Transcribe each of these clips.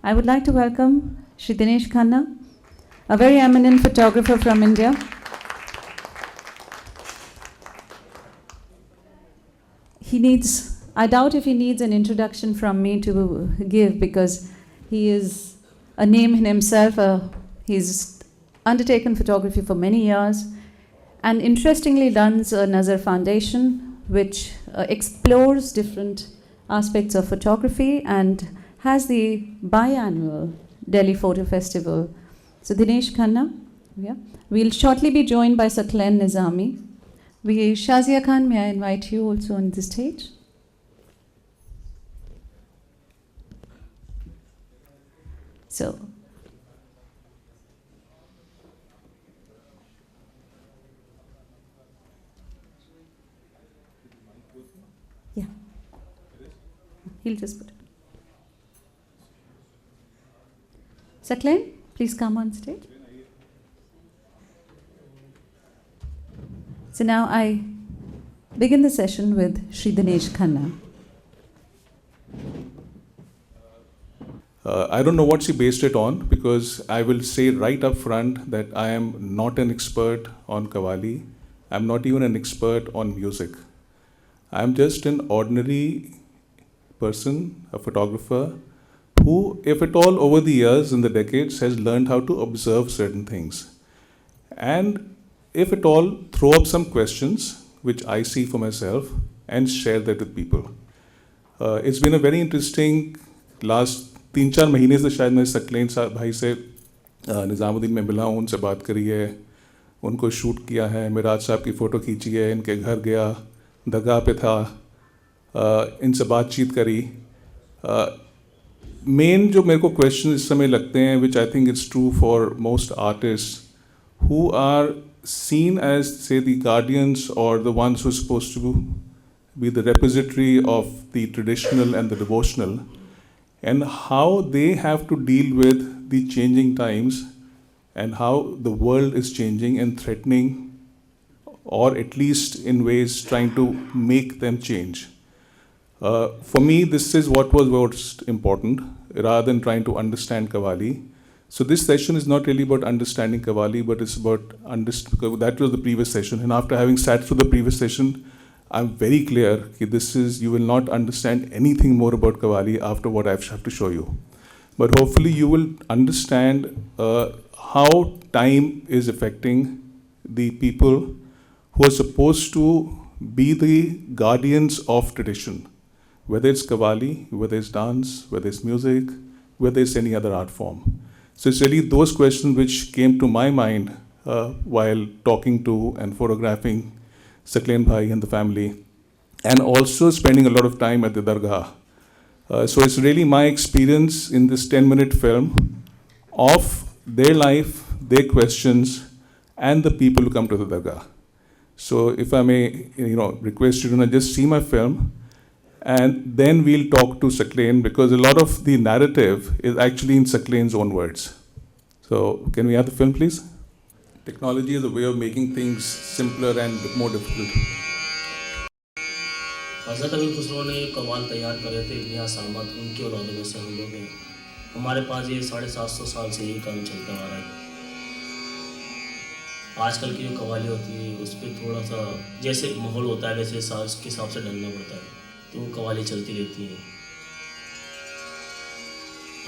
I would like to welcome Shri Dinesh Khanna, a very eminent photographer from India. I doubt if he needs an introduction from me to give, because he is a name in himself. He's undertaken photography for many years and interestingly runs a Nazar Foundation, which explores different aspects of photography and has the biannual Delhi Photo Festival. So Dinesh Khanna, yeah. We'll shortly be joined by Saklen Nizami. Shazia Khan, may I invite you also on the stage? So, yeah, he'll just put it. Saklen, please come on stage. So now I begin the session with Shri Dinesh Khanna. I don't know what she based it on, because I will say right up front that I am not an expert on Qawwali. I'm not even an expert on music. I'm just an ordinary person, a photographer, who, if at all over the years, in the decades, has learned how to observe certain things. And if at all, throw up some questions, which I see for myself, and share that with people. It's been a very interesting last 3-4 महीने से शायद मैं सकलेन साहब भाई से निज़ामुद्दीन में मिला हूँ, उनसे बात करी है, उनको शूट किया है, मिराज साहब की फ़ोटो खींची है, इनके घर गया, दरगाह पे था, इनसे बातचीत करी. मेन जो मेरे को क्वेश्चन इस समय लगते हैं, which I think it's true for most artist who are seen as, say, the guardians or the ones who are supposed to be the repository of the traditional and the devotional, and how they have to deal with the changing times and how the world is changing and threatening, or at least in ways trying to make them change. For me, this is what was most important, rather than trying to understand Qawwali. So this session is not really about understanding Qawwali, but it's about that was the previous session. And after having sat through the previous session, I'm very clear that you will not understand anything more about Qawwali after what I have to show you. But hopefully you will understand how time is affecting the people who are supposed to be the guardians of tradition, whether it's Qawwali, whether it's dance, whether it's music, whether it's any other art form. So it's really those questions which came to my mind while talking to and photographing Saklen Bhai and the family, and also spending a lot of time at the Dargah. So it's really my experience in this 10-minute film of their life, their questions, and the people who come to the Dargah. So if I may, request you to just see my film, and then we'll talk to Saklen, because a lot of the narrative is actually in Saklen's own words. So can we have the film, please? Technology is a way of making things simpler and more difficult. हज़रत अमीर खुसरो ने कव्वाल तैयार करे थे, इब्न सामात उनके औलादों में से हम लोग हैं. हमारे पास ये 750 साल से यही काम चलता आ रहा है. आजकल की जो कव्वाली होती है उस पर थोड़ा सा जैसे माहौल होता है वैसे उसके हिसाब से ढलना पड़ता है, तो वो कव्वाली चलती रहती है.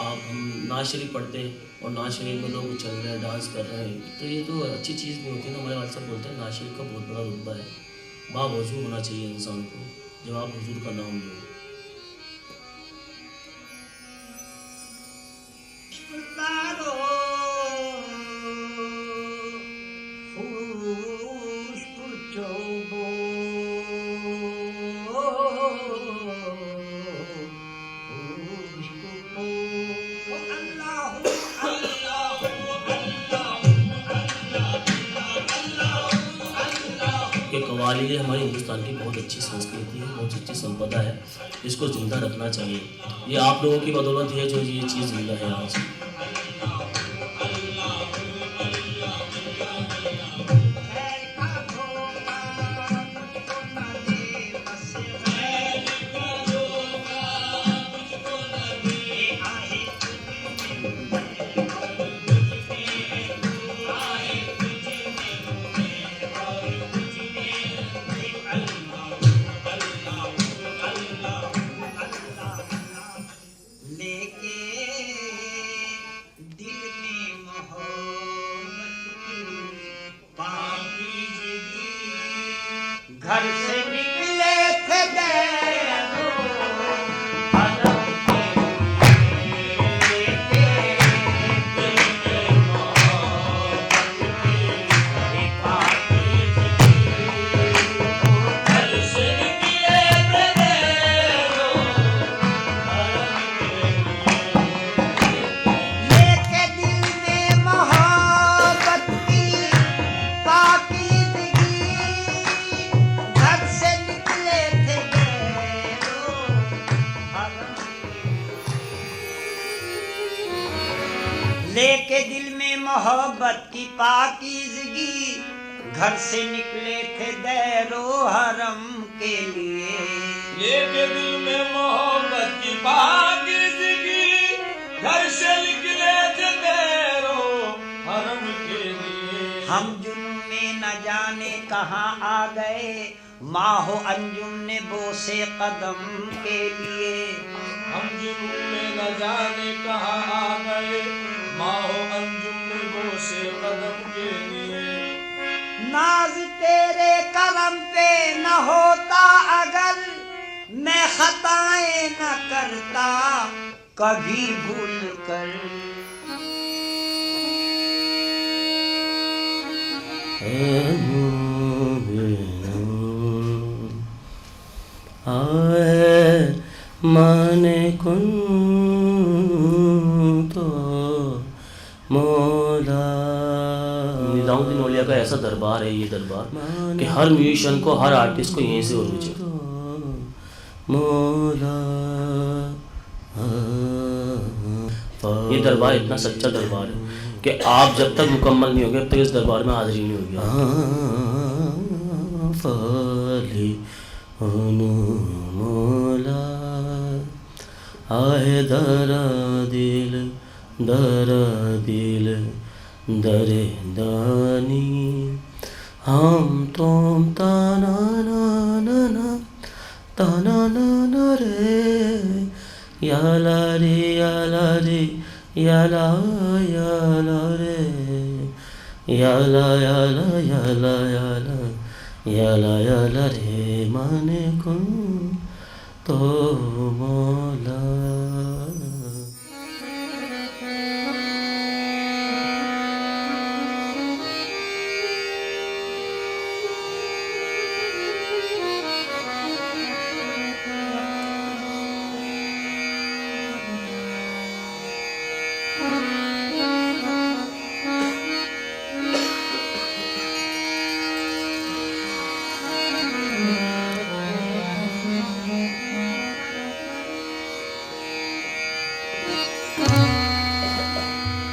आप हम नाज शरीफ पढ़ते हैं और नाज शरीफ में लोग चल रहे हैं, डांस कर रहे हैं, तो ये तो अच्छी चीज़ नहीं होती ना. हमारे वाले साहब बोलते हैं नाज शरीफ का बहुत बड़ा रुतबा है. बावजूद होना चाहिए इंसान को जब आप हुजूर का नाम लो. कव्वाली ये हमारी हिंदुस्तान की बहुत अच्छी संस्कृति है, बहुत अच्छी संपदा है, इसको ज़िंदा रखना चाहिए. ये आप लोगों की बदौलत है जो ये चीज़ ज़िंदा है आज. घर से निकले थे दैरो हरम के लिए दिल में मोहब्बत की पाकीज़गी। घर से निकले थे दैरो हरम के लिए लेके दिल में मोहब्बत की पाकीज़गी। घर से निकले थे गैरो हरम लेके दिल में मोहब्बत की पाकीज़गी। घर से निकले थे दैरो हरम के लिए लेके दिल में मोहब्बत की पाकीज़गी। घर से निकले थे दैरो हरम के लिए। हम जुल्म में न जाने कहाँ आ गए माहो अंजुम ने बोसे कदम के लिए। हम जुनून में न जाने कहाँ आ गए माहो अंजुम में बोसे कदम के लिए। नाज तेरे करम पे न होता अगर मैं खताएं न करता कभी भूल कर। माने कुन तो मौला। निजामुद्दीन औलिया का ऐसा दरबार है ये दरबार कि हर म्यूजिशियन को हर आर्टिस्ट को यहीं से उर्दू चाहिए। मौला ये दरबार इतना सच्चा दरबार है कि आप जब तक मुकम्मल नहीं होंगे तब तक इस दरबार में हाजिरी नहीं होगी। मौला आहे दरा दिल दरे दानी हम तुम ताना ना रे याला रे याला रे याला याला रे याला याला याला याला याला याला रे माने कुन तो मौला।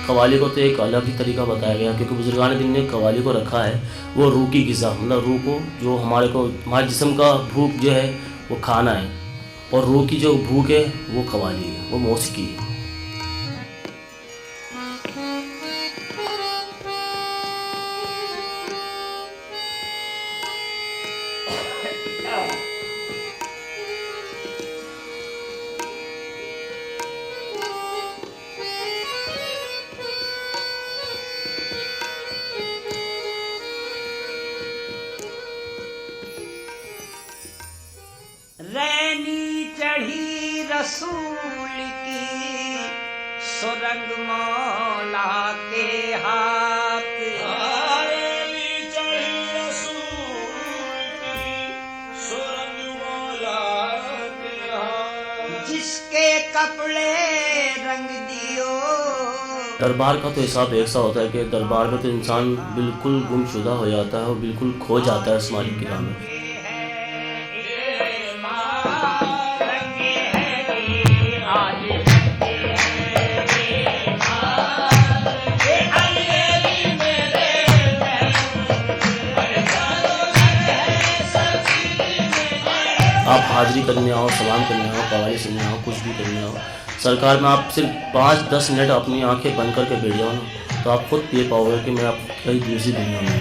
कवाली को तो एक अलग ही तरीका बताया गया क्योंकि बुजुर्गान दिन ने कवाली को रखा है वो रूह की ग़िज़ा, मतलब रूह को जो हमारे जिस्म का भूख जो है वो खाना है और रूह की जो भूख है वो कवाली है, वो मौसीकी है। रैनी चढ़ी रसूल की सुरंग मौला के हाथ। रैनी चढ़ी रसूल की सुरंग मौला के हाथ। जिसके कपड़े रंग दियो। दरबार का तो हिसाब ऐसा होता है कि दरबार में तो इंसान बिल्कुल गुमशुदा हो जाता है और बिल्कुल खो जाता है इस मालिक की राह में। आप हाजिरी करने आओ, सलाम करने आओ, कवाली सुनने आओ, कुछ भी करने आओ, सरकार में आप सिर्फ 5-10 मिनट अपनी आंखें बंद करके बैठ जाओ ना तो आप खुद ये पाओगे कि मैं आप कहीं दूसरी दुनिया में हूँ।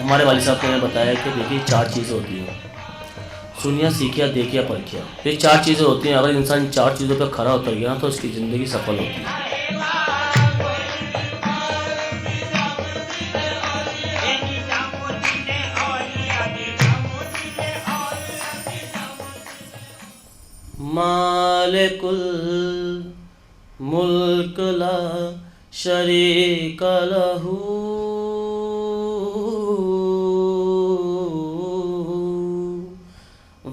हमारे वालिद साहब ने हमें बताया कि देखिए 4 चीज़ें होती हैं, सुनिया, सीखिया, देखिया, परखिया। ये 4 चीज़ें होती हैं, अगर इंसान इन 4 चीज़ों पर खरा उतर गया ना तो उसकी ज़िंदगी सफल होती है। मालिकुल मुल्क ला शरीक लहू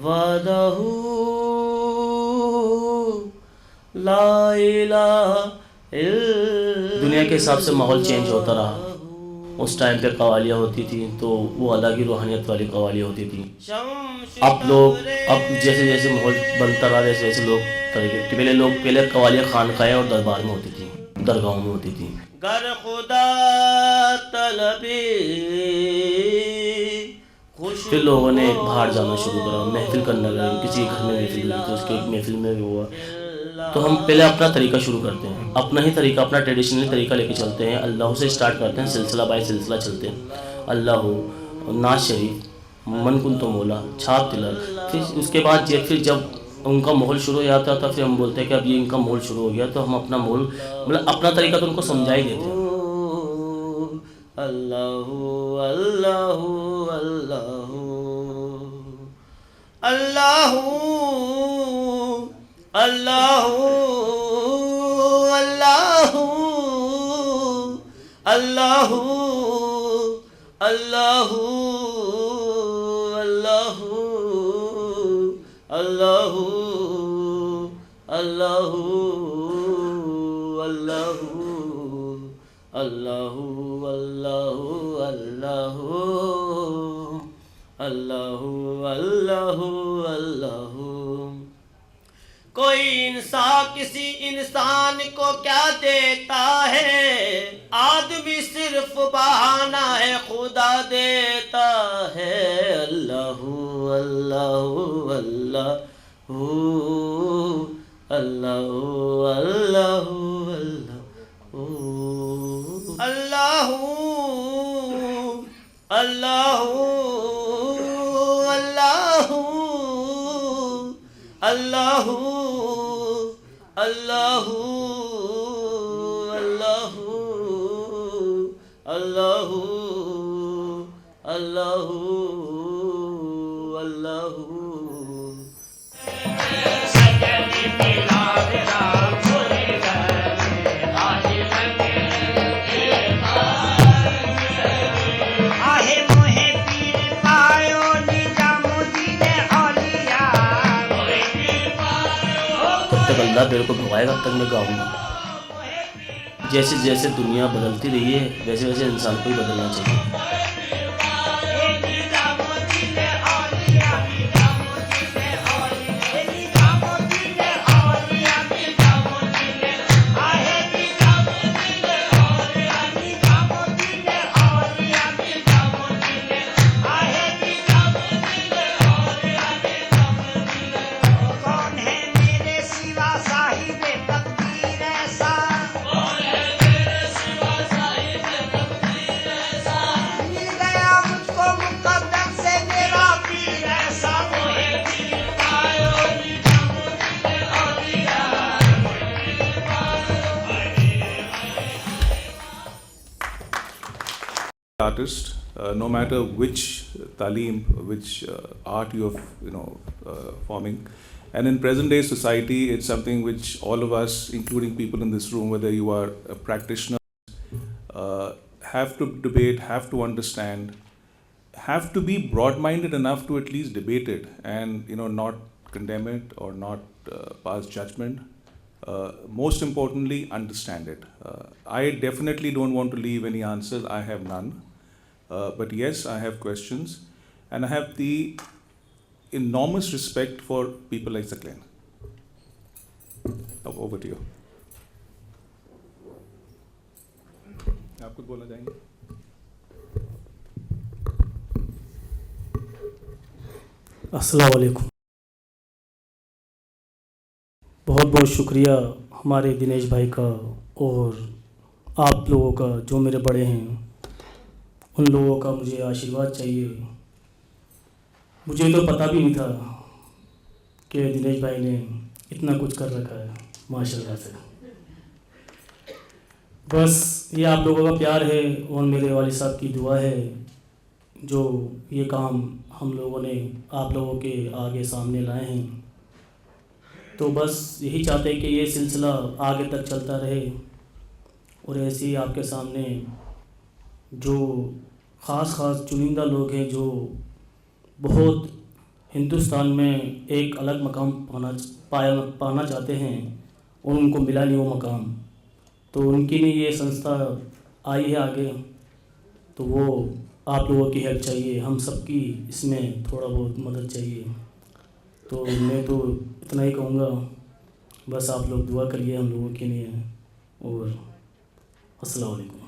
वदहू ला इलाहा इल्लल्लाह। दुनिया के हिसाब से माहौल चेंज होता रहा। उस टाइम पे कवालियाँ होती थी तो वो अलग ही रूहानियत वाली कवालियाँ होती थी। अब जैसे जैसे माहौल बनता रहा वैसे वैसे लोग तरीके, पहले कवालियाँ खानकाएँ और दरबार में होती थी, दरगाहों में होती थी। गर खुदा तलबी, फिर लोगों ने बाहर जाना शुरू करा, महफिल करने लगे। किसी के घर में महफिल हुई तो उसके एक महफिल में हुआ। तो हम पहले अपना तरीका शुरू करते हैं, अपना ही तरीका, अपना ट्रेडिशनल तरीका लेके चलते हैं। अल्लाह से स्टार्ट करते हैं, सिलसिला बाय सिलसिला चलते हैं। अल्लाह, नाज शरीफ, मन कुन तो मौला, छाप तिलक। फिर उसके बाद फिर जब उनका माहौल शुरू हो जाता था, फिर हम बोलते हैं कि अब ये इनका माहौल शुरू हो गया, तो हम अपना माहौल मतलब अपना तरीका तो उनको समझा ही देते हैं। अल्लाह अल्लाह अल्लाह अल्लाह अल्लाह अल्लाह अल्लाह अल्लाह अल्लाह अल्लाह अल्लाह अल्लाह अल्लाह अल्लाह अल्लाह अल्लाह। कोई इंसान किसी इंसान को क्या देता है, आदमी सिर्फ बहाना है, खुदा देता है। अल्लाह अल्लाह अल्लाह अल्लाह अल्लाह अल्लाह अल्लाह अल्लाह अल्लाह अल्लाह अल्लाह अल्लाह अल्लाह। अल्लाह मेरे को भगवाएगा तब मैं गाऊंगा। जैसे जैसे दुनिया बदलती रही है वैसे वैसे इंसान को ही बदलना चाहिए। Artist, no matter which talim, which art you are forming, and in present day society, it's something which all of us, including people in this room, whether you are a practitioner, have to debate, have to understand, have to be broad-minded enough to at least debate it, and not condemn it or not pass judgment. Most importantly, understand it. I definitely don't want to leave any answers. I have none. But yes, I have questions, and I have the enormous respect for people like Zakleen. Over to you. आप कुछ बोलना चाहेंगे? अस्सलाम वालेकुम। बहुत बहुत शुक्रिया हमारे दिनेश भाई का और आप लोगों का जो मेरे बड़े हैं। उन लोगों का मुझे आशीर्वाद चाहिए। मुझे तो पता भी नहीं था कि दिनेश भाई ने इतना कुछ कर रखा है, माशाल्लाह से। बस ये आप लोगों का प्यार है और मेरे वालिद साहब की दुआ है जो ये काम हम लोगों ने आप लोगों के आगे सामने लाए हैं। तो बस यही चाहते हैं कि ये सिलसिला आगे तक चलता रहे और ऐसे ही आपके सामने जो ख़ास चुनिंदा लोग हैं जो बहुत हिंदुस्तान में एक अलग मकाम पाना चाहते हैं और उनको मिला नहीं वो मकाम, तो उनकी लिए ये संस्था आई है आगे। तो वो आप लोगों की हेल्प चाहिए, हम सबकी इसमें थोड़ा बहुत मदद चाहिए। तो मैं तो इतना ही कहूँगा, बस आप लोग दुआ करिए हम लोगों के लिए और अस्सलाम वालेकुम।